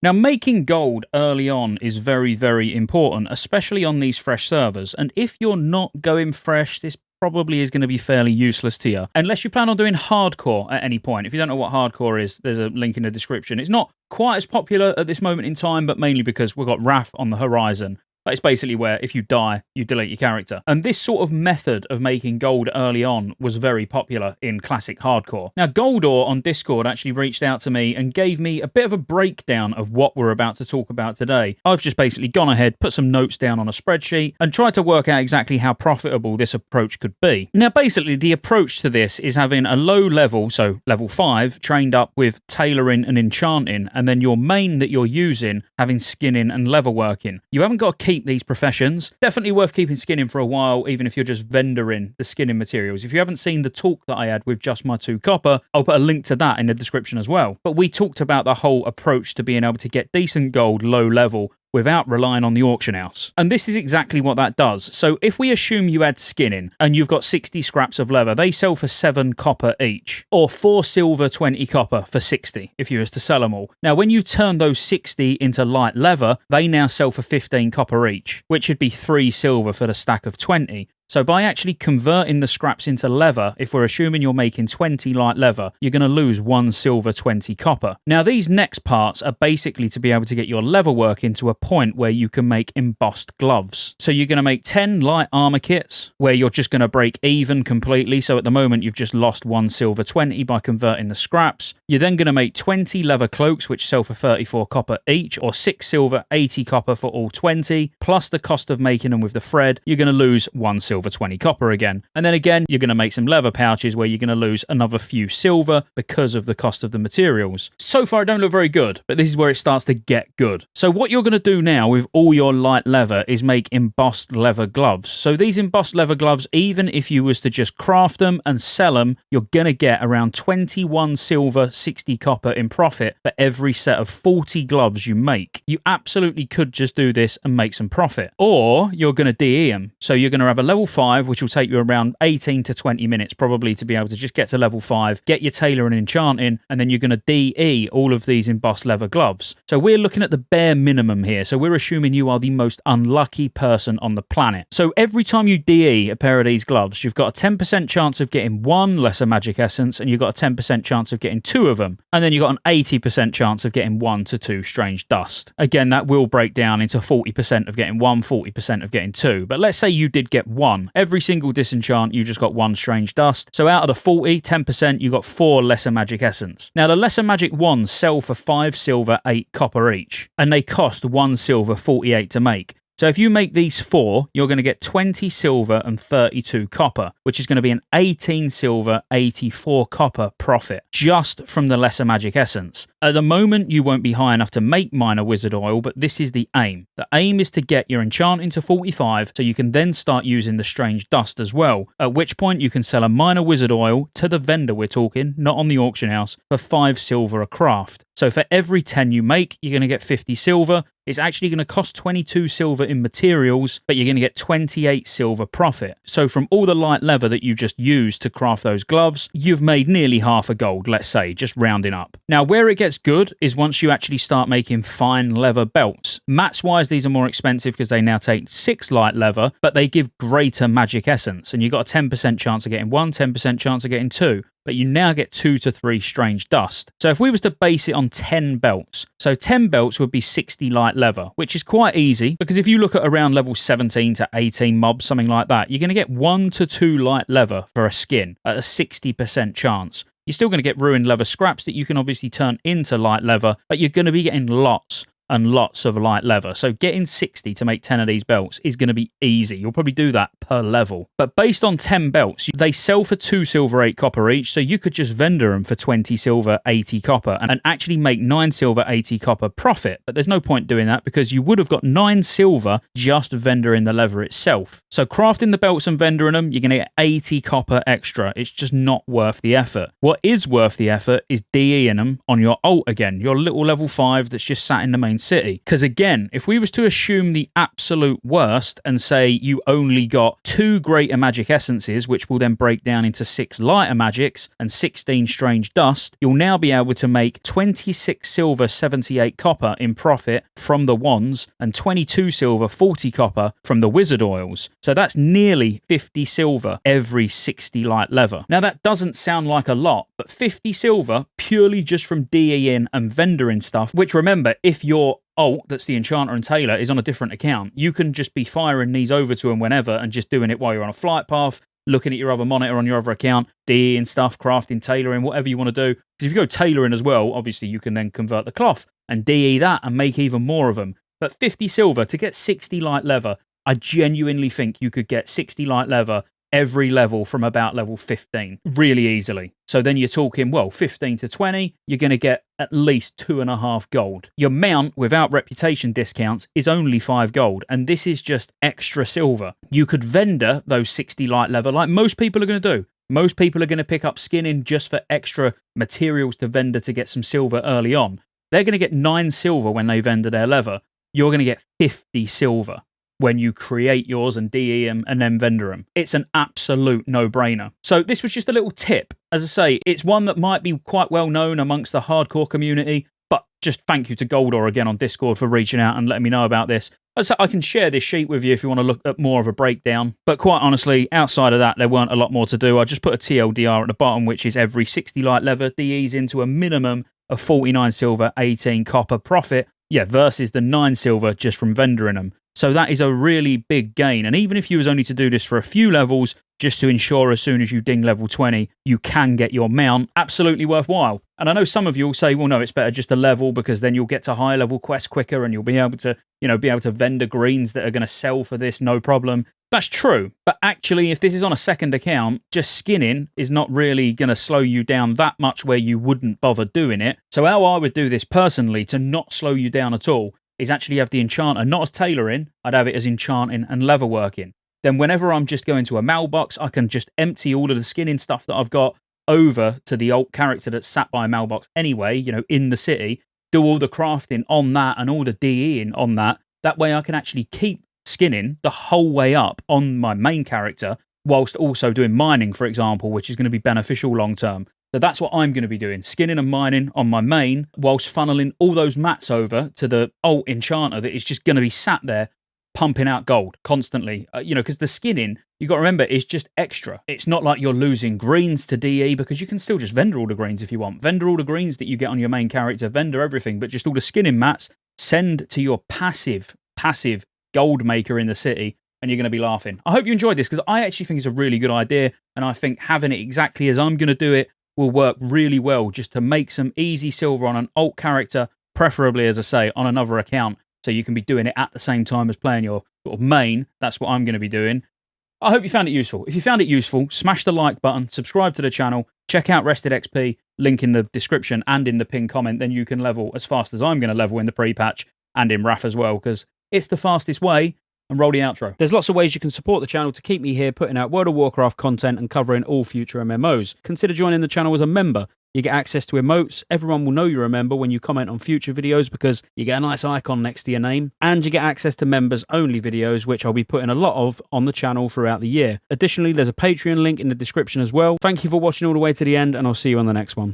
Now, making gold early on is very, very important, especially on these fresh servers. And if you're not going fresh, this probably is going to be fairly useless to you, unless you plan on doing hardcore at any point. If you don't know what hardcore is, there's a link in the description. It's not quite as popular at this moment in time, but mainly because we've got Wrath on the horizon. But it's basically where if you die, you delete your character. And this sort of method of making gold early on was very popular in classic hardcore. Now, Goldor on Discord actually reached out to me and gave me a bit of a breakdown of what we're about to talk about today. I've just basically gone ahead, put some notes down on a spreadsheet, and tried to work out exactly how profitable this approach could be. Now, basically, the approach to this is having a low level, so level 5, trained up with tailoring and enchanting, and then your main that you're using having skinning and leather working. You haven't got to keep these professions. Definitely worth keeping skinning for a while, even if you're just vendoring the skinning materials. If you haven't seen the talk that I had with just my 2 copper, I'll put a link to that in the description as well. But we talked about the whole approach to being able to get decent gold low level without relying on the auction house. And this is exactly what that does. So if we assume you add skinning and you've got 60 scraps of leather, they sell for 7 copper each, or 4 silver, 20 copper for 60 if you was to sell them all. Now, when you turn those 60 into light leather, they now sell for 15 copper each, which would be 3 silver for the stack of 20. So by actually converting the scraps into leather, if we're assuming you're making 20 light leather, you're going to lose 1 silver, 20 copper. Now, these next parts are basically to be able to get your leather work into a point where you can make embossed gloves. So you're going to make 10 light armor kits where you're just going to break even completely. So at the moment, you've just lost 1 silver, 20 by converting the scraps. You're then going to make 20 leather cloaks, which sell for 34 copper each, or 6 silver, 80 copper for all 20, plus the cost of making them with the thread. You're going to lose 1 silver, 20 copper again. And then again, you're going to make some leather pouches where you're going to lose another few silver because of the cost of the materials. So far, it don't look very good, but this is where it starts to get good. So what you're going to do now with all your light leather is make embossed leather gloves. So these embossed leather gloves, even if you was to just craft them and sell them, you're going to get around 21 silver, 60 copper in profit for every set of 40 gloves you make. You absolutely could just do this and make some profit. Or you're going to DE them. So you're going to have a level 5, which will take you around 18 to 20 minutes probably to be able to just get to level 5, get your tailor and enchanting, and then you're going to DE all of these embossed leather gloves. So we're looking at the bare minimum here. So we're assuming you are the most unlucky person on the planet. So every time you DE a pair of these gloves, you've got a 10% chance of getting 1 lesser magic essence, and you've got a 10% chance of getting 2 of them. And then you've got an 80% chance of getting 1 to 2 strange dust. Again, that will break down into 40% of getting 1, 40% of getting 2. But let's say you did get 1. Every single disenchant, you just got 1 strange dust. So out of the 40, 10%, you got 4 lesser magic essence. Now, the lesser magic wands sell for 5 silver, 8 copper each, and they cost 1 silver, 48 to make. So if you make these 4, you're going to get 20 silver and 32 copper, which is going to be an 18 silver, 84 copper profit just from the lesser magic essence. At the moment, you won't be high enough to make minor wizard oil, but this is the aim. The aim is to get your enchanting to 45, so you can then start using the strange dust as well, at which point you can sell a minor wizard oil to the vendor we're talking, not on the auction house, for 5 silver a craft. So for every 10 you make, you're going to get 50 silver. It's actually going to cost 22 silver in materials, but you're going to get 28 silver profit. So from all the light leather that you just used to craft those gloves, you've made nearly half a gold, let's say, just rounding up. Now, where it gets good is once you actually start making fine leather belts. Mats-wise, these are more expensive because they now take 6 light leather, but they give greater magic essence. And you've got a 10% chance of getting 1, 10% chance of getting 2. But you now get 2 to 3 strange dust. So if we was to base it on 10 belts, so 10 belts would be 60 light leather, which is quite easy, because if you look at around level 17 to 18 mobs, something like that, you're going to get 1 to 2 light leather for a skin at a 60% chance. You're still going to get ruined leather scraps that you can obviously turn into light leather, but you're going to be getting lots and lots of light leather. So getting 60 to make 10 of these belts is going to be easy. You'll probably do that per level. But based on 10 belts, they sell for 2 silver, 8 copper each. So you could just vendor them for 20 silver, 80 copper and actually make 9 silver, 80 copper profit. But there's no point doing that because you would have got 9 silver just vendoring the leather itself. So crafting the belts and vendoring them, you're going to get 80 copper extra. It's just not worth the effort. What is worth the effort is DEing them on your alt again, your little level 5 that's just sat in the main city. Because again, if we was to assume the absolute worst and say you only got 2 greater magic essences, which will then break down into 6 lighter magics and 16 strange dust, you'll now be able to make 26 silver, 78 copper in profit from the wands, and 22 silver, 40 copper from the wizard oils. So that's nearly 50 silver every 60 light lever. Now that doesn't sound like a lot, but 50 silver purely just from DEing and vendoring stuff, which remember, if your alt, that's the enchanter and tailor, is on a different account, you can just be firing these over to them whenever and just doing it while you're on a flight path, looking at your other monitor on your other account, DEing stuff, crafting, tailoring, whatever you want to do. Because if you go tailoring as well, obviously you can then convert the cloth and DE that and make even more of them. But 50 silver to get 60 light leather, I genuinely think you could get 60 light leather every level from about level 15 really easily. So then you're talking, well, 15 to 20, you're going to get at least 2.5 gold. Your mount without reputation discounts is only 5 gold, and this is just extra silver. You could vendor those 60 light leather like most people are going to do. Most people are going to pick up skinning just for extra materials to vendor to get some silver early on. They're going to get 9 silver when they vendor their leather. You're going to get 50 silver when you create yours and DE them and then vendor them. It's an absolute no-brainer. So this was just a little tip. As I say, it's one that might be quite well known amongst the hardcore community, but just thank you to Goldor again on Discord for reaching out and letting me know about this. As I say, I can share this sheet with you if you want to look at more of a breakdown, but quite honestly, outside of that, there weren't a lot more to do. I just put a TLDR at the bottom, which is every 60 light leather DEs into a minimum of 49 silver, 18 copper profit, versus the 9 silver just from vendoring them. So that is a really big gain. And even if you was only to do this for a few levels, just to ensure as soon as you ding level 20, you can get your mount, absolutely worthwhile. And I know some of you will say, well, no, it's better just to level because then you'll get to higher level quests quicker and you'll be able to, vendor greens that are going to sell for this, no problem. That's true. But actually, if this is on a second account, just skinning is not really going to slow you down that much where you wouldn't bother doing it. So how I would do this personally to not slow you down at all is actually have the enchanter not as tailoring, I'd have it as enchanting and leatherworking. Then whenever I'm just going to a mailbox, I can just empty all of the skinning stuff that I've got over to the alt character that's sat by a mailbox anyway, in the city, do all the crafting on that and all the DEing on that. That way I can actually keep skinning the whole way up on my main character whilst also doing mining, for example, which is going to be beneficial long term. So that's what I'm going to be doing, skinning and mining on my main whilst funneling all those mats over to the alt enchanter that is just going to be sat there pumping out gold constantly. Because the skinning, you got to remember, is just extra. It's not like you're losing greens to DE because you can still just vendor all the greens if you want. Vendor all the greens that you get on your main character, vendor everything, but just all the skinning mats, send to your passive gold maker in the city, and you're going to be laughing. I hope you enjoyed this because I actually think it's a really good idea, and I think having it exactly as I'm going to do it will work really well just to make some easy silver on an alt character, preferably, as I say, on another account, so you can be doing it at the same time as playing your sort of main. That's what I'm going to be doing. I hope you found it useful. If you found it useful, smash the like button, subscribe to the channel, check out Rested XP, link in the description and in the pinned comment, then you can level as fast as I'm going to level in the pre-patch and in RAF as well, because it's the fastest way. And roll the outro. There's lots of ways you can support the channel to keep me here putting out World of Warcraft content and covering all future MMOs. Consider joining the channel as a member. You get access to emotes, everyone will know you're a member when you comment on future videos because you get a nice icon next to your name, and you get access to members-only videos, which I'll be putting a lot of on the channel throughout the year. Additionally, there's a Patreon link in the description as well. Thank you for watching all the way to the end, and I'll see you on the next one.